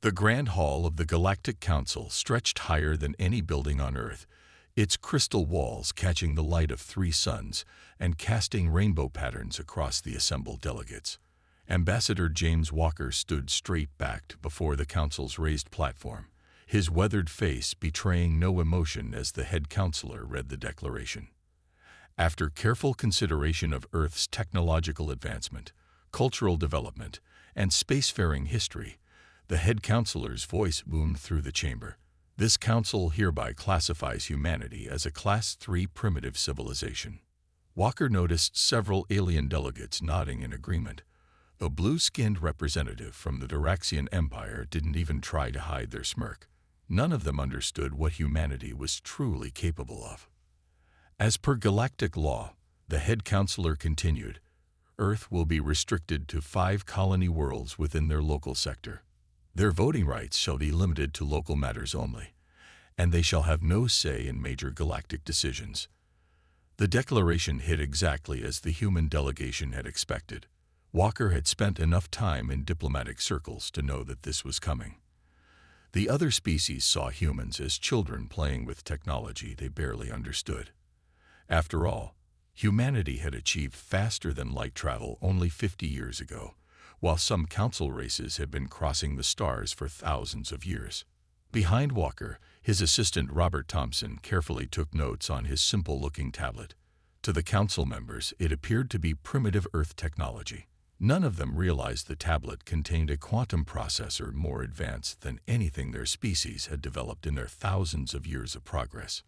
The Grand Hall of the Galactic Council stretched higher than any building on Earth, its crystal walls catching the light of 3 suns and casting rainbow patterns across the assembled delegates. Ambassador James Walker stood straight-backed before the council's raised platform, his weathered face betraying no emotion as the head counselor read the declaration. After careful consideration of Earth's technological advancement, cultural development, and spacefaring history, the head counselor's voice boomed through the chamber. This council hereby classifies humanity as a Class 3 primitive civilization. Walker noticed several alien delegates nodding in agreement. The blue-skinned representative from the Duraxian Empire didn't even try to hide their smirk. None of them understood what humanity was truly capable of. As per galactic law, the head counselor continued, Earth will be restricted to 5 colony worlds within their local sector. Their voting rights shall be limited to local matters only, and they shall have no say in major galactic decisions. The declaration hit exactly as the human delegation had expected. Walker had spent enough time in diplomatic circles to know that this was coming. The other species saw humans as children playing with technology they barely understood. After all, humanity had achieved faster-than-light travel only 50 years ago, while some council races had been crossing the stars for thousands of years. Behind Walker, his assistant Robert Thompson carefully took notes on his simple-looking tablet. To the council members, it appeared to be primitive Earth technology. None of them realized the tablet contained a quantum processor more advanced than anything their species had developed in their thousands of years of progress.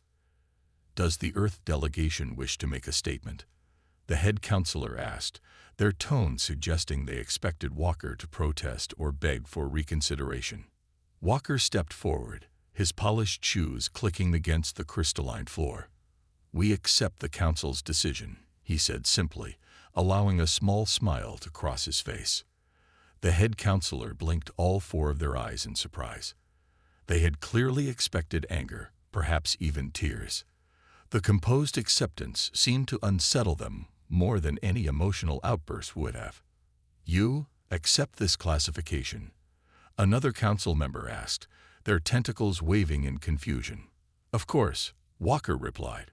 Does the Earth delegation wish to make a statement? The head counselor asked, their tone suggesting they expected Walker to protest or beg for reconsideration. Walker stepped forward, his polished shoes clicking against the crystalline floor. "We accept the council's decision," he said simply, allowing a small smile to cross his face. The head counselor blinked all 4 of their eyes in surprise. They had clearly expected anger, perhaps even tears. The composed acceptance seemed to unsettle them more than any emotional outburst would have. "You accept this classification?" another council member asked, their tentacles waving in confusion. "Of course," Walker replied.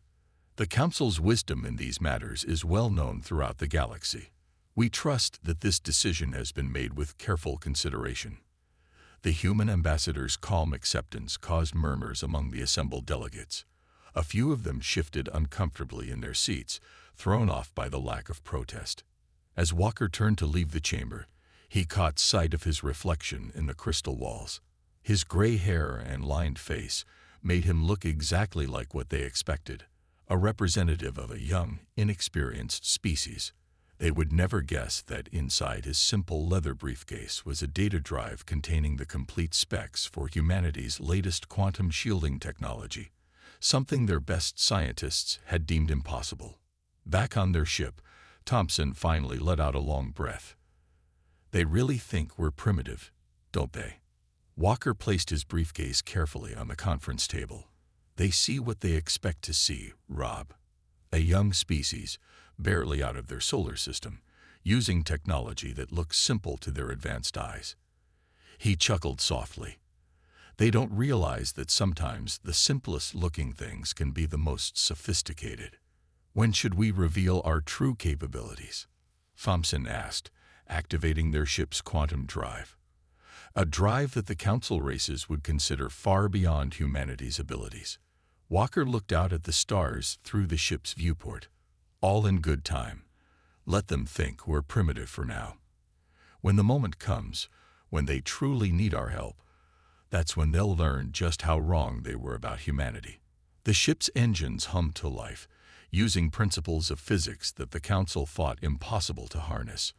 "The council's wisdom in these matters is well known throughout the galaxy. We trust that this decision has been made with careful consideration." The human ambassador's calm acceptance caused murmurs among the assembled delegates. A few of them shifted uncomfortably in their seats, thrown off by the lack of protest. As Walker turned to leave the chamber, he caught sight of his reflection in the crystal walls. His gray hair and lined face made him look exactly like what they expected, a representative of a young, inexperienced species. They would never guess that inside his simple leather briefcase was a data drive containing the complete specs for humanity's latest quantum shielding technology, something their best scientists had deemed impossible. Back on their ship, Thompson finally let out a long breath. "They really think we're primitive, don't they?" Walker placed his briefcase carefully on the conference table. "They see what they expect to see, Rob. A young species, barely out of their solar system, using technology that looks simple to their advanced eyes." He chuckled softly. "They don't realize that sometimes the simplest-looking things can be the most sophisticated." "When should we reveal our true capabilities?" Thompson asked, activating their ship's quantum drive. A drive that the council races would consider far beyond humanity's abilities. Walker looked out at the stars through the ship's viewport. "All in good time. Let them think we're primitive for now. When the moment comes, when they truly need our help, that's when they'll learn just how wrong they were about humanity." The ship's engines hummed to life, using principles of physics that the council thought impossible to harness.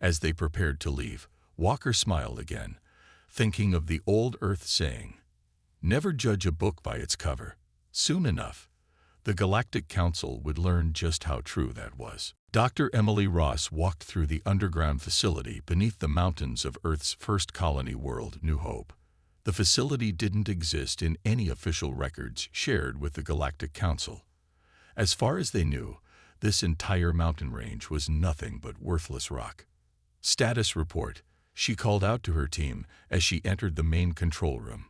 As they prepared to leave, Walker smiled again, thinking of the old Earth saying, "Never judge a book by its cover." Soon enough, the Galactic Council would learn just how true that was. Dr. Emily Ross walked through the underground facility beneath the mountains of Earth's first colony world, New Hope. The facility didn't exist in any official records shared with the Galactic Council. As far as they knew, this entire mountain range was nothing but worthless rock. "Status report," she called out to her team as she entered the main control room.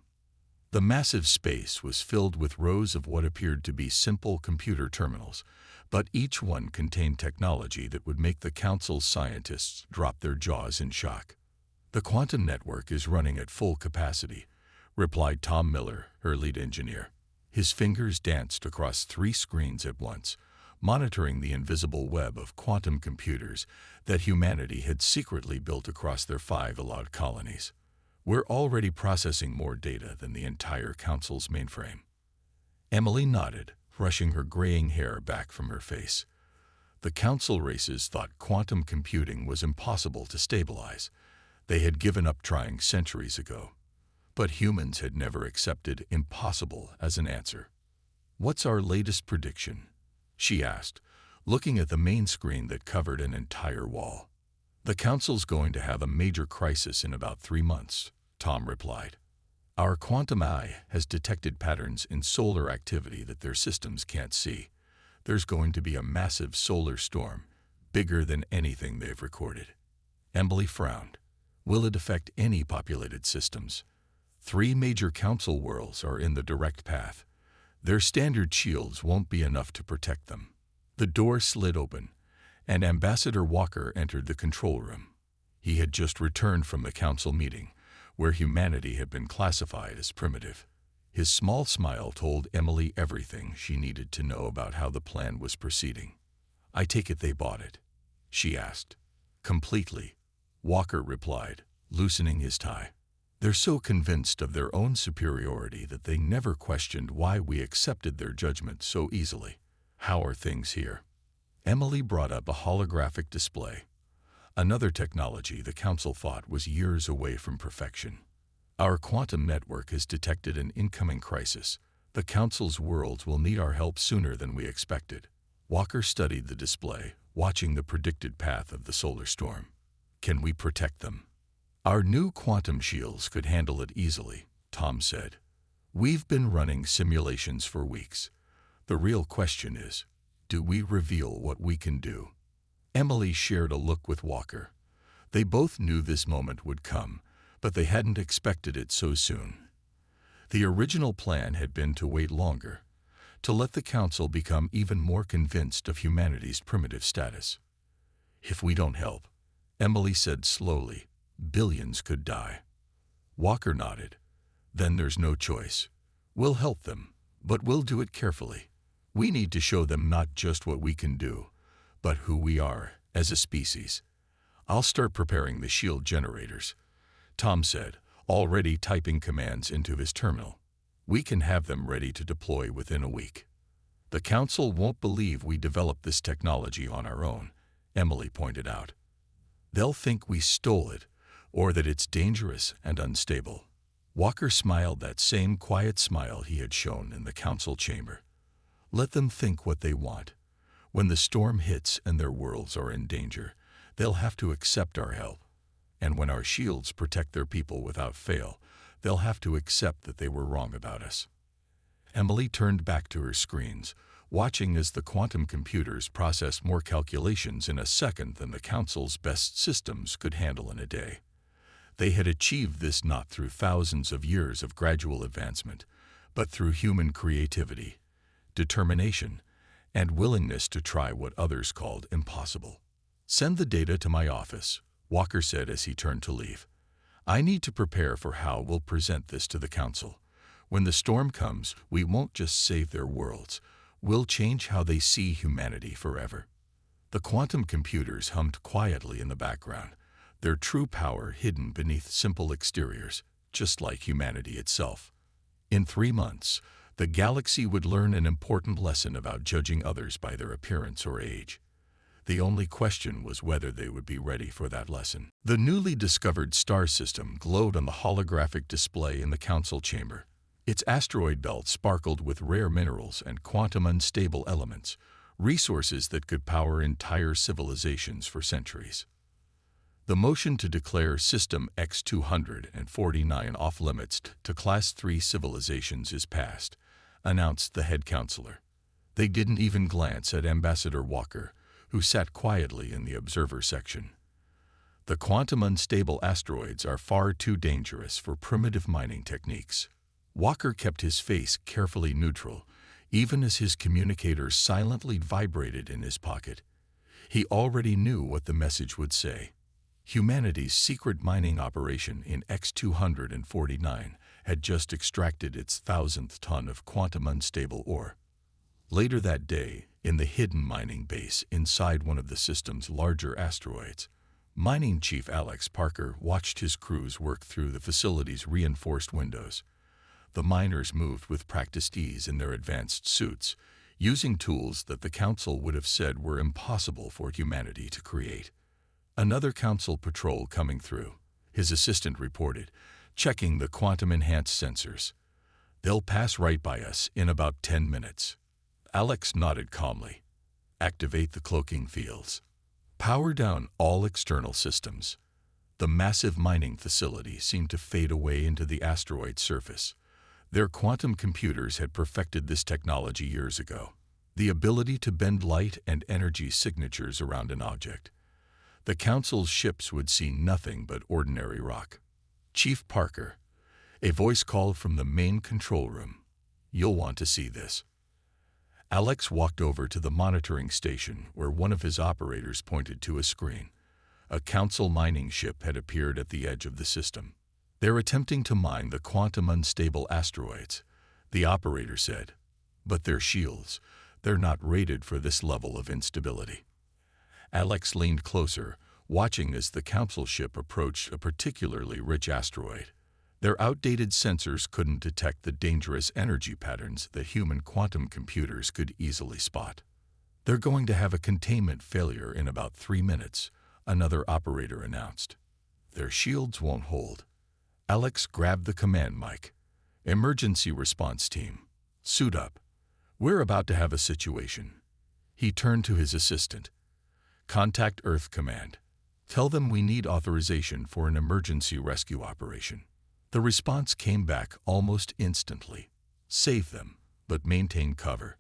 The massive space was filled with rows of what appeared to be simple computer terminals, but each one contained technology that would make the Council's scientists drop their jaws in shock. "The quantum network is running at full capacity," replied Tom Miller, her lead engineer. His fingers danced across 3 screens at once, monitoring the invisible web of quantum computers that humanity had secretly built across their 5 allowed colonies. "We're already processing more data than the entire Council's mainframe." Emily nodded, brushing her graying hair back from her face. The Council races thought quantum computing was impossible to stabilize. They had given up trying centuries ago. But humans had never accepted impossible as an answer. "What's our latest prediction?" she asked, looking at the main screen that covered an entire wall. "The Council's going to have a major crisis in about 3 months," Tom replied. "Our quantum eye has detected patterns in solar activity that their systems can't see. There's going to be a massive solar storm, bigger than anything they've recorded." Emily frowned. "Will it affect any populated systems?" 3 major Council worlds are in the direct path. Their standard shields won't be enough to protect them. The door slid open, and Ambassador Walker entered the control room. He had just returned from the Council meeting, where humanity had been classified as primitive. His small smile told Emily everything she needed to know about how the plan was proceeding. "I take it they bought it?" she asked. "Completely," Walker replied, loosening his tie. "They're so convinced of their own superiority that they never questioned why we accepted their judgment so easily." "How are things here?" Emily brought up a holographic display, another technology the Council thought was years away from perfection. "Our quantum network has detected an incoming crisis. The Council's worlds will need our help sooner than we expected." Walker studied the display, watching the predicted path of the solar storm. "Can we protect them?" "Our new quantum shields could handle it easily," Tom said. "We've been running simulations for weeks. The real question is, do we reveal what we can do?" Emily shared a look with Walker. They both knew this moment would come, but they hadn't expected it so soon. The original plan had been to wait longer, to let the Council become even more convinced of humanity's primitive status. "If we don't help," Emily said slowly, "billions could die." Walker nodded. "Then there's no choice. We'll help them, but we'll do it carefully. We need to show them not just what we can do, but who we are as a species." "I'll start preparing the shield generators," Tom said, already typing commands into his terminal. "We can have them ready to deploy within a week." "The Council won't believe we developed this technology on our own," Emily pointed out. "They'll think we stole it, or that it's dangerous and unstable." Walker smiled that same quiet smile he had shown in the Council chamber. "Let them think what they want. When the storm hits and their worlds are in danger, they'll have to accept our help. And when our shields protect their people without fail, they'll have to accept that they were wrong about us." Emily turned back to her screens, watching as the quantum computers processed more calculations in a second than the Council's best systems could handle in a day. They had achieved this not through thousands of years of gradual advancement, but through human creativity, determination, and willingness to try what others called impossible. "Send the data to my office," Walker said as he turned to leave. "I need to prepare for how we'll present this to the Council. When the storm comes, we won't just save their worlds. We'll change how they see humanity forever." The quantum computers hummed quietly in the background, their true power hidden beneath simple exteriors, just like humanity itself. In 3 months, the galaxy would learn an important lesson about judging others by their appearance or age. The only question was whether they would be ready for that lesson. The newly discovered star system glowed on the holographic display in the Council chamber. Its asteroid belt sparkled with rare minerals and quantum unstable elements, resources that could power entire civilizations for centuries. "The motion to declare System X-249 off-limits to Class 3 civilizations is passed," announced the head counselor. They didn't even glance at Ambassador Walker, who sat quietly in the observer section. The quantum unstable asteroids are far too dangerous for primitive mining techniques. Walker kept his face carefully neutral, even as his communicator silently vibrated in his pocket. He already knew what the message would say. Humanity's secret mining operation in X-249 had just extracted its 1,000th ton of quantum unstable ore. Later that day, in the hidden mining base inside one of the system's larger asteroids, Mining Chief Alex Parker watched his crews work through the facility's reinforced windows. The miners moved with practiced ease in their advanced suits, using tools that the Council would have said were impossible for humanity to create. Another Council patrol coming through, his assistant reported, checking the quantum-enhanced sensors. They'll pass right by us in about 10 minutes. Alex nodded calmly. Activate the cloaking fields. Power down all external systems. The massive mining facility seemed to fade away into the asteroid's surface. Their quantum computers had perfected this technology years ago. The ability to bend light and energy signatures around an object. The Council's ships would see nothing but ordinary rock. Chief Parker, a voice called from the main control room. You'll want to see this. Alex walked over to the monitoring station where one of his operators pointed to a screen. A Council mining ship had appeared at the edge of the system. They're attempting to mine the quantum unstable asteroids, the operator said. But their shields, they're not rated for this level of instability. Alex leaned closer, watching as the Council ship approached a particularly rich asteroid. Their outdated sensors couldn't detect the dangerous energy patterns that human quantum computers could easily spot. They're going to have a containment failure in about 3 minutes, another operator announced. Their shields won't hold. Alex grabbed the command mic. Emergency response team. Suit up. We're about to have a situation. He turned to his assistant. Contact Earth Command. Tell them we need authorization for an emergency rescue operation. The response came back almost instantly. Save them, but maintain cover.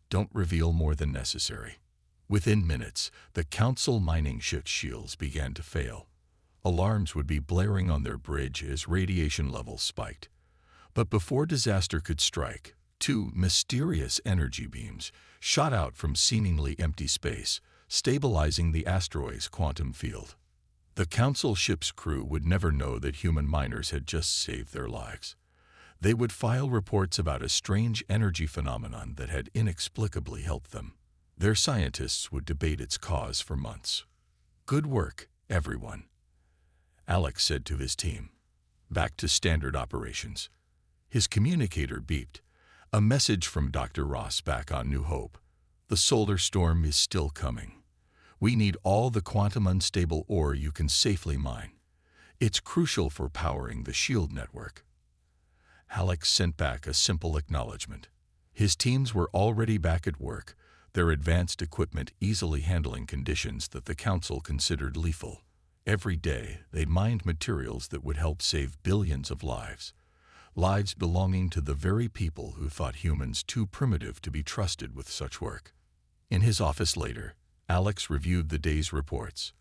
Don't reveal more than necessary. Within minutes, the Council mining ship's shields began to fail. Alarms would be blaring on their bridge as radiation levels spiked. But before disaster could strike, 2 mysterious energy beams shot out from seemingly empty space, stabilizing the asteroid's quantum field. The Council ship's crew would never know that human miners had just saved their lives. They would file reports about a strange energy phenomenon that had inexplicably helped them. Their scientists would debate its cause for months. Good work, everyone, Alex said to his team. Back to standard operations. His communicator beeped. A message from Dr. Ross back on New Hope. The solar storm is still coming. We need all the quantum unstable ore you can safely mine. It's crucial for powering the SHIELD network. Alex sent back a simple acknowledgement. His teams were already back at work, their advanced equipment easily handling conditions that the Council considered lethal. Every day, they mined materials that would help save billions of lives. Lives belonging to the very people who thought humans too primitive to be trusted with such work. In his office later, Alex reviewed the day's reports.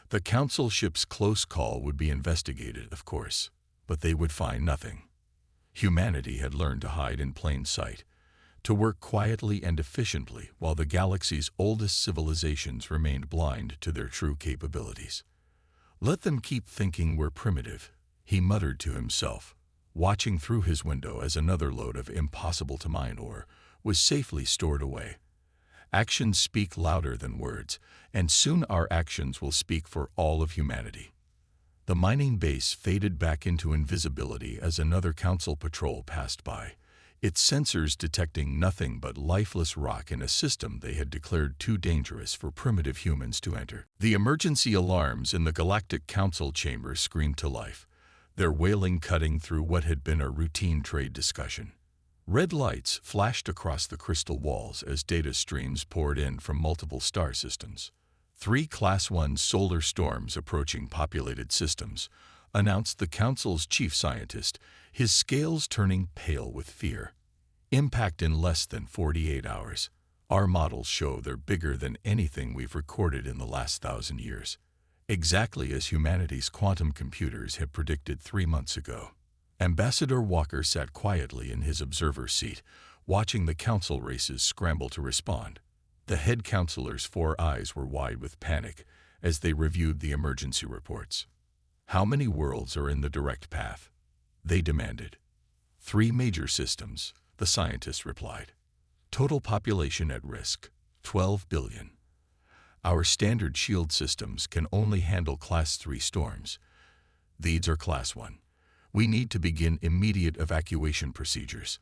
The Council ship's close call would be investigated, of course, but they would find nothing. Humanity had learned to hide in plain sight, to work quietly and efficiently while the galaxy's oldest civilizations remained blind to their true capabilities. Let them keep thinking we're primitive, he muttered to himself, watching through his window as another load of impossible-to-mine ore was safely stored away. Actions speak louder than words, and soon our actions will speak for all of humanity. The mining base faded back into invisibility as another Council patrol passed by, its sensors detecting nothing but lifeless rock in a system they had declared too dangerous for primitive humans to enter. The emergency alarms in the Galactic Council chamber screamed to life, their wailing cutting through what had been a routine trade discussion. Red lights flashed across the crystal walls as data streams poured in from multiple star systems. 3 Class 1 solar storms approaching populated systems, announced the Council's chief scientist, his scales turning pale with fear. Impact in less than 48 hours. Our models show they're bigger than anything we've recorded in the last 1,000 years. exactly as humanity's quantum computers had predicted 3 months ago. Ambassador Walker sat quietly in his observer's seat, watching the council races scramble to respond. The head counselor's 4 eyes were wide with panic as they reviewed the emergency reports. How many worlds are in the direct path? They demanded. 3 major systems, the scientist replied. Total population at risk, 12 billion. Our standard shield systems can only handle Class 3 storms. These are Class 1. We need to begin immediate evacuation procedures.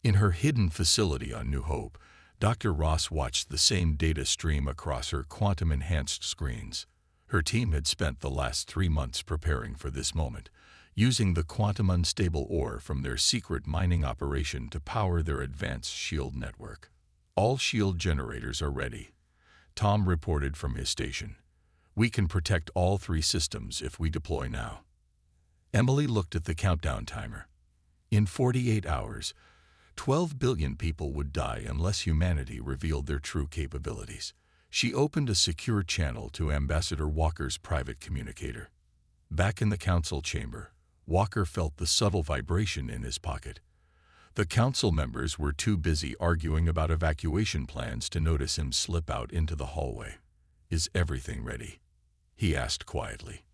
In her hidden facility on New Hope, Dr. Ross watched the same data stream across her quantum-enhanced screens. Her team had spent the last 3 months preparing for this moment, using the quantum-unstable ore from their secret mining operation to power their advanced shield network. All shield generators are ready, Tom reported from his station. We can protect all 3 systems if we deploy now. Emily looked at the countdown timer. In 48 hours, 12 billion people would die unless humanity revealed their true capabilities. She opened a secure channel to Ambassador Walker's private communicator. Back in the council chamber, Walker felt the subtle vibration in his pocket. The council members were too busy arguing about evacuation plans to notice him slip out into the hallway. Is everything ready? He asked quietly.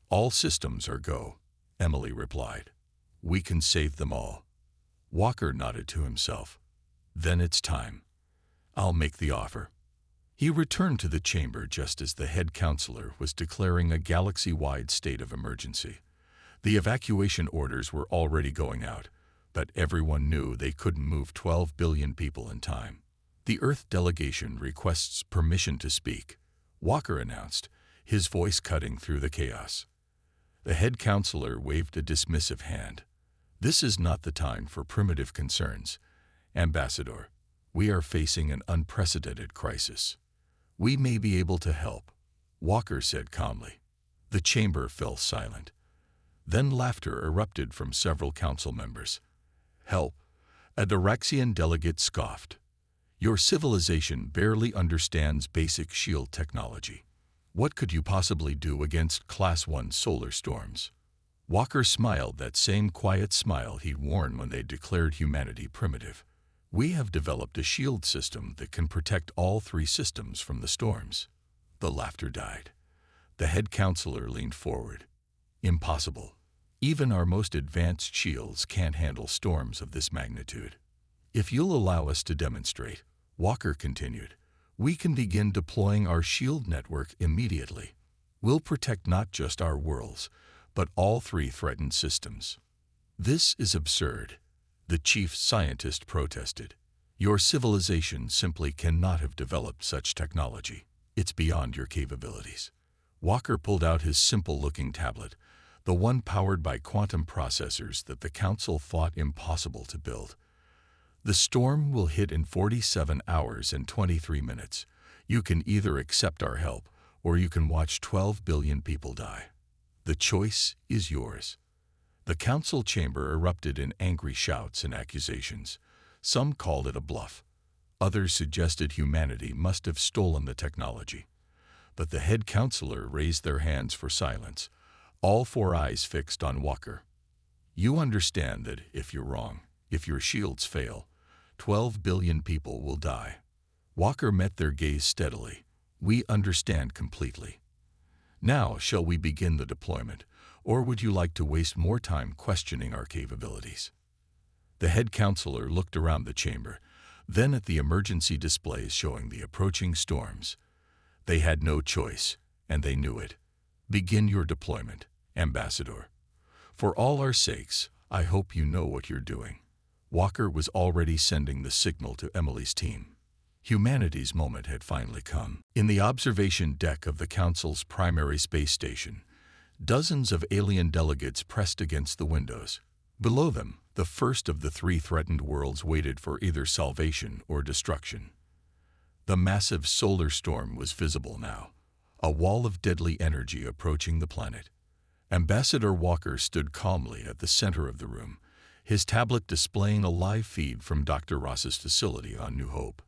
All systems are go, Emily replied. We can save them all. Walker nodded to himself. Then it's time. I'll make the offer. He returned to the chamber just as the head counselor was declaring a galaxy-wide state of emergency. The evacuation orders were already going out, but everyone knew they couldn't move 12 billion people in time. The Earth delegation requests permission to speak, Walker announced, his voice cutting through the chaos. The head counselor waved a dismissive hand. This is not the time for primitive concerns, Ambassador. We are facing an unprecedented crisis. We may be able to help, Walker said calmly. The chamber fell silent. Then laughter erupted from several council members. Help, a Diraxian delegate scoffed. Your civilization barely understands basic shield technology. What could you possibly do against Class 1 solar storms? Walker smiled that same quiet smile he'd worn when they declared humanity primitive. We have developed a shield system that can protect all 3 systems from the storms. The laughter died. The head counselor leaned forward. Impossible. Even our most advanced shields can't handle storms of this magnitude. If you'll allow us to demonstrate, Walker continued, we can begin deploying our shield network immediately. We'll protect not just our worlds, but all 3 threatened systems. This is absurd, the chief scientist protested. Your civilization simply cannot have developed such technology. It's beyond your capabilities. Walker pulled out his simple-looking tablet, the one powered by quantum processors that the council thought impossible to build. The storm will hit in 47 hours and 23 minutes. You can either accept our help, or you can watch 12 billion people die. The choice is yours. The council chamber erupted in angry shouts and accusations. Some called it a bluff. Others suggested humanity must have stolen the technology. But the head counselor raised their hands for silence, all 4 eyes fixed on Walker. You understand that if you're wrong, if your shields fail, 12 billion people will die. Walker met their gaze steadily. We understand completely. Now, shall we begin the deployment, or would you like to waste more time questioning our capabilities? The head counselor looked around the chamber, then at the emergency displays showing the approaching storms. They had no choice, and they knew it. Begin your deployment, Ambassador. For all our sakes, I hope you know what you're doing. Walker was already sending the signal to Emily's team. Humanity's moment had finally come. In the observation deck of the Council's primary space station, dozens of alien delegates pressed against the windows. Below them, the first of the 3 threatened worlds waited for either salvation or destruction. The massive solar storm was visible now, a wall of deadly energy approaching the planet. Ambassador Walker stood calmly at the center of the room, his tablet displaying a live feed from Dr. Ross's facility on New Hope.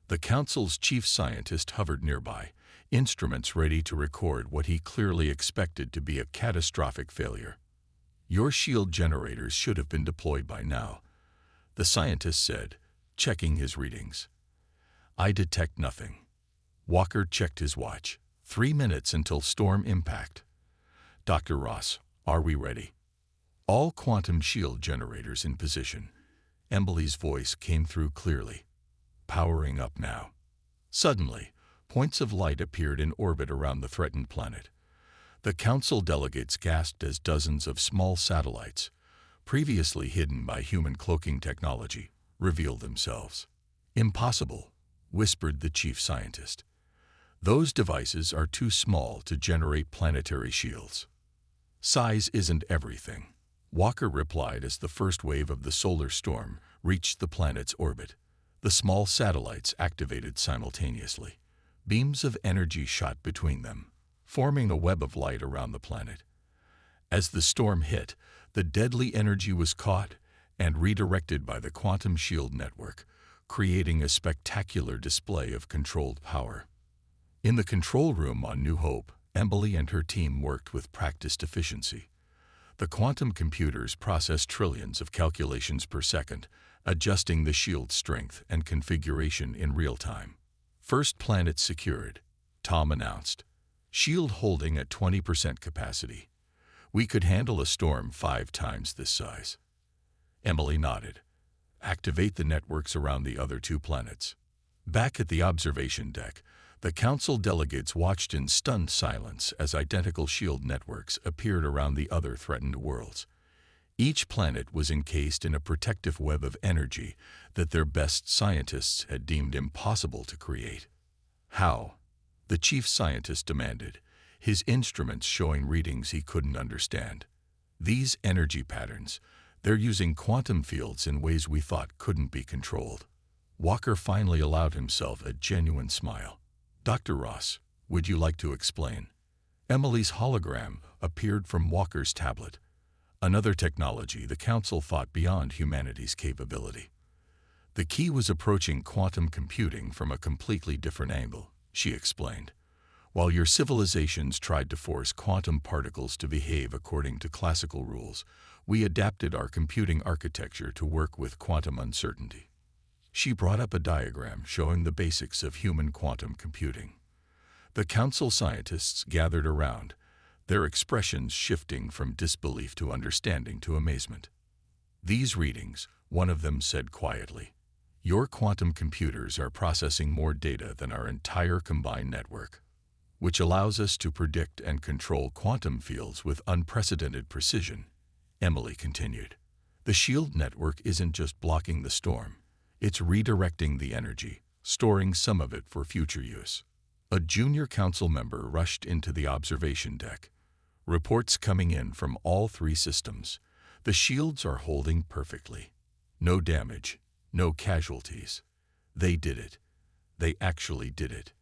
The Council's chief scientist hovered nearby, instruments ready to record what he clearly expected to be a catastrophic failure. "Your shield generators should have been deployed by now," the scientist said, checking his readings. "I detect nothing." Walker checked his watch. 3 minutes until storm impact. "Dr. Ross, are we ready?" "All quantum shield generators in position." Emily's voice came through clearly. "Powering up now." Suddenly, points of light appeared in orbit around the threatened planet. The council delegates gasped as dozens of small satellites, previously hidden by human cloaking technology, revealed themselves. "Impossible," whispered the chief scientist. "Those devices are too small to generate planetary shields." "Size isn't everything," Walker replied as the first wave of the solar storm reached the planet's orbit. The small satellites activated simultaneously. Beams of energy shot between them, forming a web of light around the planet. As the storm hit, the deadly energy was caught and redirected by the quantum shield network, creating a spectacular display of controlled power. In the control room on New Hope, Emily and her team worked with practiced efficiency. The quantum computers processed trillions of calculations per second, adjusting the shield's strength and configuration in real time. "First planet secured," Tom announced. "Shield holding at 20% capacity. We could handle a storm 5 times this size." Emily nodded. "Activate the networks around the other 2 planets." Back at the observation deck, the council delegates watched in stunned silence as identical shield networks appeared around the other threatened worlds. Each planet was encased in a protective web of energy that their best scientists had deemed impossible to create. "How?" the chief scientist demanded, his instruments showing readings he couldn't understand. "These energy patterns, they're using quantum fields in ways we thought couldn't be controlled." Walker finally allowed himself a genuine smile. "Dr. Ross, would you like to explain?" Emily's hologram appeared from Walker's tablet. Another technology the council thought beyond humanity's capability. "The key was approaching quantum computing from a completely different angle," she explained. "While your civilizations tried to force quantum particles to behave according to classical rules, we adapted our computing architecture to work with quantum uncertainty." She brought up a diagram showing the basics of human quantum computing. The council scientists gathered around, their expressions shifting from disbelief to understanding to amazement. "These readings," one of them said quietly, "your quantum computers are processing more data than our entire combined network, which allows us to predict and control quantum fields with unprecedented precision," Emily continued. "The shield network isn't just blocking the storm. It's redirecting the energy, storing some of it for future use." A junior council member rushed into the observation deck. "Reports coming in from all 3 systems. The shields are holding perfectly. No damage, no casualties. They did it. They actually did it."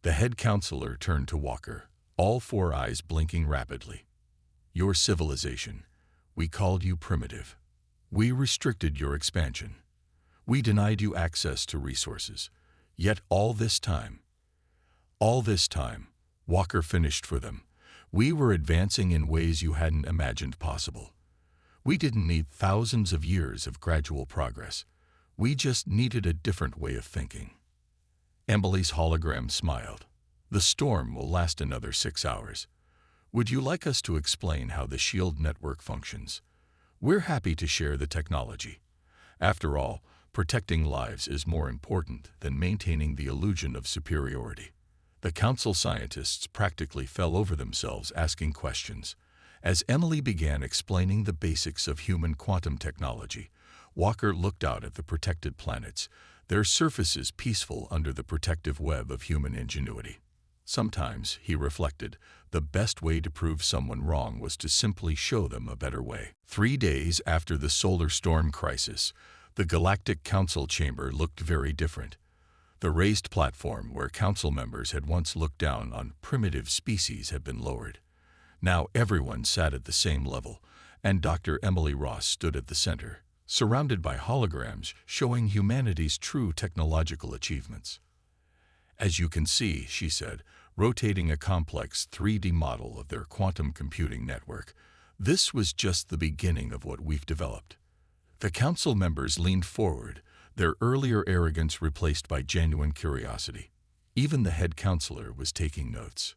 The head counselor turned to Walker, all 4 eyes blinking rapidly. "Your civilization. We called you primitive. We restricted your expansion. We denied you access to resources. Yet all this time," Walker finished for them, "we were advancing in ways you hadn't imagined possible. We didn't need thousands of years of gradual progress. We just needed a different way of thinking." Emily's hologram smiled. "The storm will last another 6 hours. Would you like us to explain how the shield network functions? We're happy to share the technology. After all, protecting lives is more important than maintaining the illusion of superiority." The council scientists practically fell over themselves asking questions. As Emily began explaining the basics of human quantum technology, Walker looked out at the protected planets, their surfaces peaceful under the protective web of human ingenuity. Sometimes, he reflected, the best way to prove someone wrong was to simply show them a better way. 3 days after the solar storm crisis, the Galactic Council chamber looked very different. The raised platform where council members had once looked down on primitive species had been lowered. Now everyone sat at the same level, and Dr. Emily Ross stood at the center, surrounded by holograms showing humanity's true technological achievements. As you can see, she said, rotating a complex 3D model of their quantum computing network, this was just the beginning of what we've developed. The council members leaned forward, their earlier arrogance replaced by genuine curiosity. Even the head counselor was taking notes.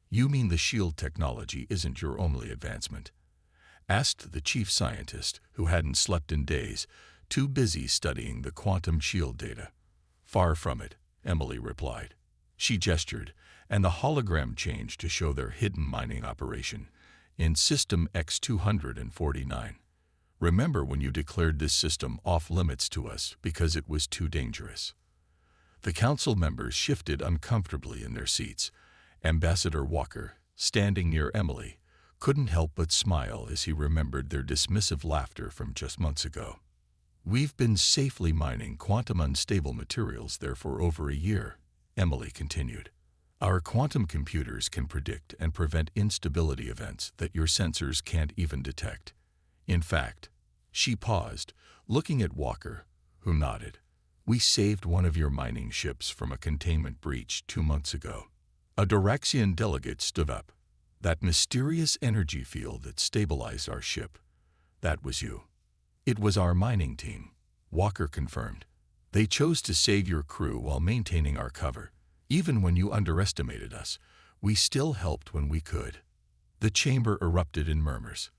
"You mean the shield technology isn't your only advancement?" asked the chief scientist, who hadn't slept in days, too busy studying the quantum shield data. "Far from it," Emily replied. She gestured, and the hologram changed to show their hidden mining operation in System X-249. "Remember when you declared this system off-limits to us because it was too dangerous?" The council members shifted uncomfortably in their seats. Ambassador Walker, standing near Emily, couldn't help but smile as he remembered their dismissive laughter from just months ago. "We've been safely mining quantum unstable materials there for over a year," Emily continued. "Our quantum computers can predict and prevent instability events that your sensors can't even detect. In fact," she paused, looking at Walker, who nodded, "we saved one of your mining ships from a containment breach 2 months ago." A Doraxian delegate stood up. "That mysterious energy field that stabilized our ship, that was you." "It was our mining team," Walker confirmed. "They chose to save your crew while maintaining our cover. Even when you underestimated us, we still helped when we could." The chamber erupted in murmurs.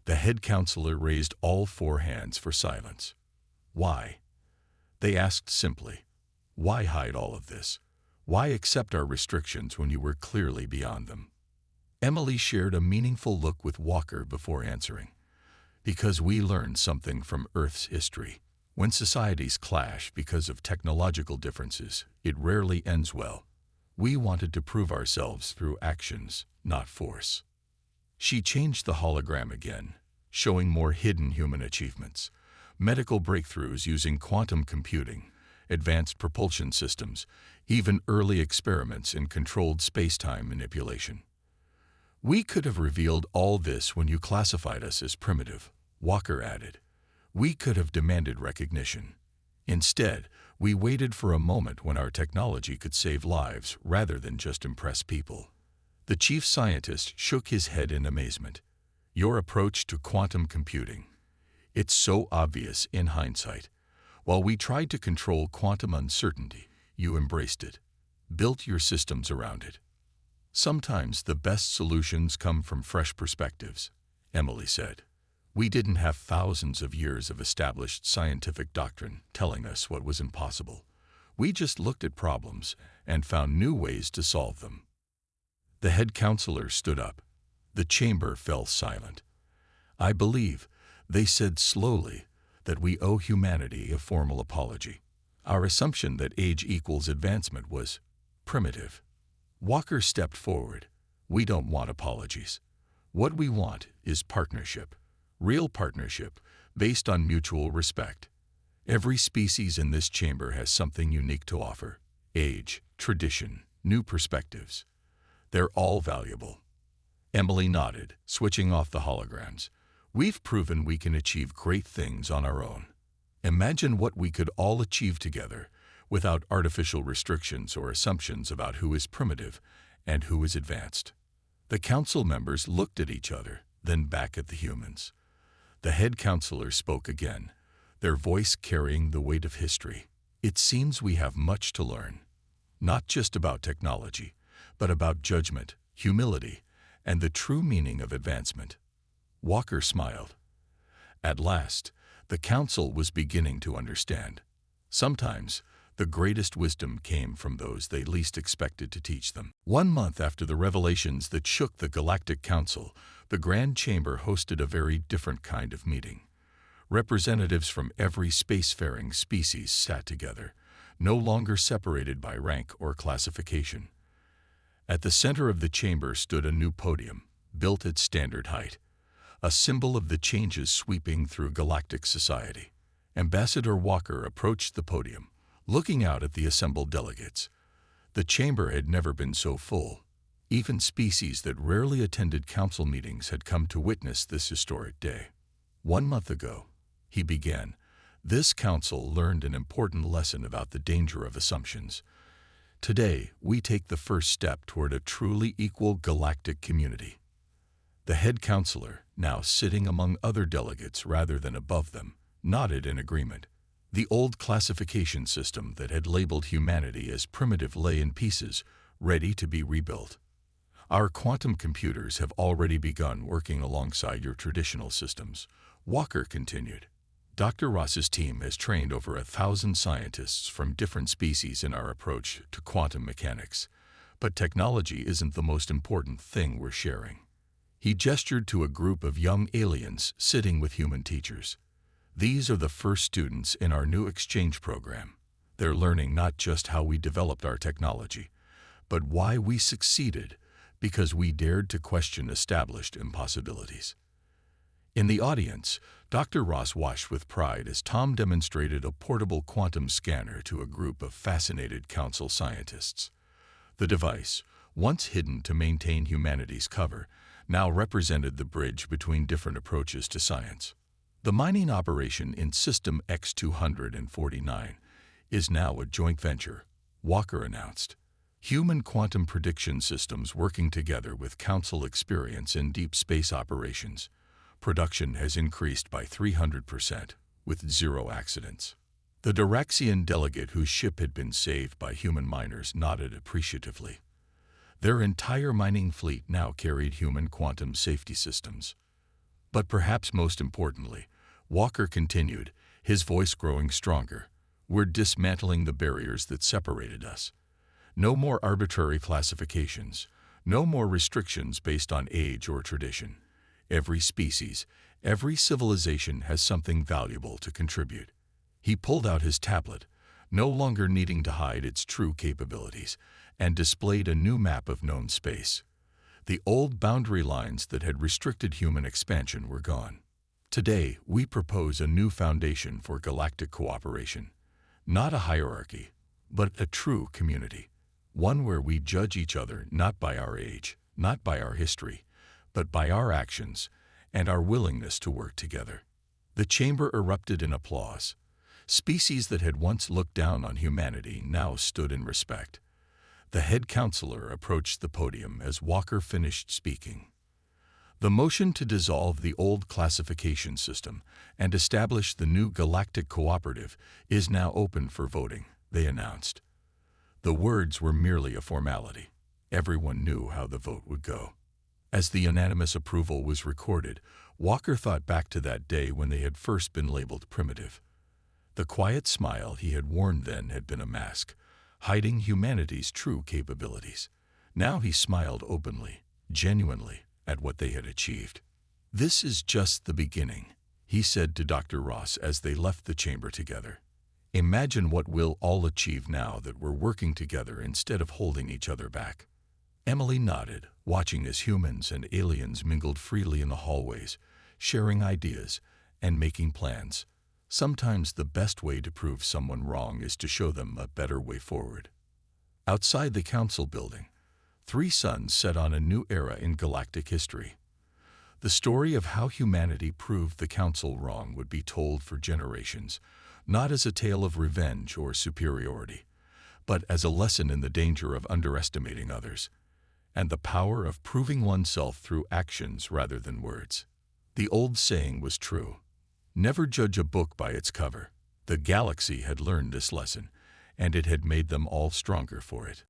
The head counselor raised all 4 hands for silence. "Why?" they asked simply. "Why hide all of this? Why accept our restrictions when you were clearly beyond them?" Emily shared a meaningful look with Walker before answering. "Because we learned something from Earth's history. When societies clash because of technological differences, it rarely ends well. We wanted to prove ourselves through actions, not force." She changed the hologram again, showing more hidden human achievements. Medical breakthroughs using quantum computing, advanced propulsion systems, even early experiments in controlled space-time manipulation. "We could have revealed all this when you classified us as primitive," Walker added. "We could have demanded recognition. Instead, we waited for a moment when our technology could save lives rather than just impress people." The chief scientist shook his head in amazement. "Your approach to quantum computing. It's so obvious in hindsight. While we tried to control quantum uncertainty, you embraced it, built your systems around it." "Sometimes the best solutions come from fresh perspectives," Emily said. "We didn't have thousands of years of established scientific doctrine telling us what was impossible. We just looked at problems and found new ways to solve them." The head counselor stood up. The chamber fell silent. "I believe," they said slowly, "that we owe humanity a formal apology. Our assumption that age equals advancement was primitive." Walker stepped forward. "We don't want apologies. What we want is partnership. Real partnership, based on mutual respect. Every species in this chamber has something unique to offer. Age, tradition, new perspectives. They're all valuable." Emily nodded, switching off the holograms. "We've proven we can achieve great things on our own. Imagine what we could all achieve together, without artificial restrictions or assumptions about who is primitive and who is advanced." The council members looked at each other, then back at the humans. The head counselor spoke again, their voice carrying the weight of history. "It seems we have much to learn. Not just about technology, but about judgment, humility, and the true meaning of advancement." Walker smiled. At last, the council was beginning to understand. Sometimes, the greatest wisdom came from those they least expected to teach them. 1 month after the revelations that shook the Galactic Council, the Grand Chamber hosted a very different kind of meeting. Representatives from every spacefaring species sat together, no longer separated by rank or classification. At the center of the chamber stood a new podium, built at standard height, a symbol of the changes sweeping through galactic society. Ambassador Walker approached the podium, looking out at the assembled delegates. The chamber had never been so full. Even species that rarely attended council meetings had come to witness this historic day. 1 month ago, he began, this council learned an important lesson about the danger of assumptions. Today, we take the first step toward a truly equal galactic community. The head counselor, now sitting among other delegates rather than above them, nodded in agreement. The old classification system that had labeled humanity as primitive lay in pieces, ready to be rebuilt. Our quantum computers have already begun working alongside your traditional systems, Walker continued. Dr. Ross's team has trained over 1,000 scientists from different species in our approach to quantum mechanics. But technology isn't the most important thing we're sharing. He gestured to a group of young aliens sitting with human teachers. These are the first students in our new exchange program. They're learning not just how we developed our technology, but why we succeeded, because we dared to question established impossibilities. In the audience, Dr. Ross watched with pride as Tom demonstrated a portable quantum scanner to a group of fascinated council scientists. The device, once hidden to maintain humanity's cover, now represented the bridge between different approaches to science. The mining operation in System X-249 is now a joint venture, Walker announced. Human quantum prediction systems working together with Council experience in deep space operations. Production has increased by 300%, with 0 accidents. The Diraxian delegate whose ship had been saved by human miners nodded appreciatively. Their entire mining fleet now carried human quantum safety systems. But perhaps most importantly, Walker continued, his voice growing stronger, we're dismantling the barriers that separated us. No more arbitrary classifications, no more restrictions based on age or tradition. Every species, every civilization has something valuable to contribute. He pulled out his tablet, no longer needing to hide its true capabilities, and displayed a new map of known space. The old boundary lines that had restricted human expansion were gone. Today, we propose a new foundation for galactic cooperation. Not a hierarchy, but a true community. One where we judge each other not by our age, not by our history, but by our actions and our willingness to work together. The chamber erupted in applause. Species that had once looked down on humanity now stood in respect. The head counselor approached the podium as Walker finished speaking. The motion to dissolve the old classification system and establish the new Galactic Cooperative is now open for voting, they announced. The words were merely a formality. Everyone knew how the vote would go. As the unanimous approval was recorded, Walker thought back to that day when they had first been labeled primitive. The quiet smile he had worn then had been a mask, hiding humanity's true capabilities. Now he smiled openly, genuinely, at what they had achieved. This is just the beginning, he said to Dr. Ross as they left the chamber together. Imagine what we'll all achieve now that we're working together instead of holding each other back. Emily nodded, watching as humans and aliens mingled freely in the hallways, sharing ideas and making plans. Sometimes the best way to prove someone wrong is to show them a better way forward. Outside the council building, 3 suns set on a new era in galactic history. The story of how humanity proved the council wrong would be told for generations, not as a tale of revenge or superiority, but as a lesson in the danger of underestimating others, and the power of proving oneself through actions rather than words. The old saying was true. Never judge a book by its cover. The galaxy had learned this lesson, and it had made them all stronger for it.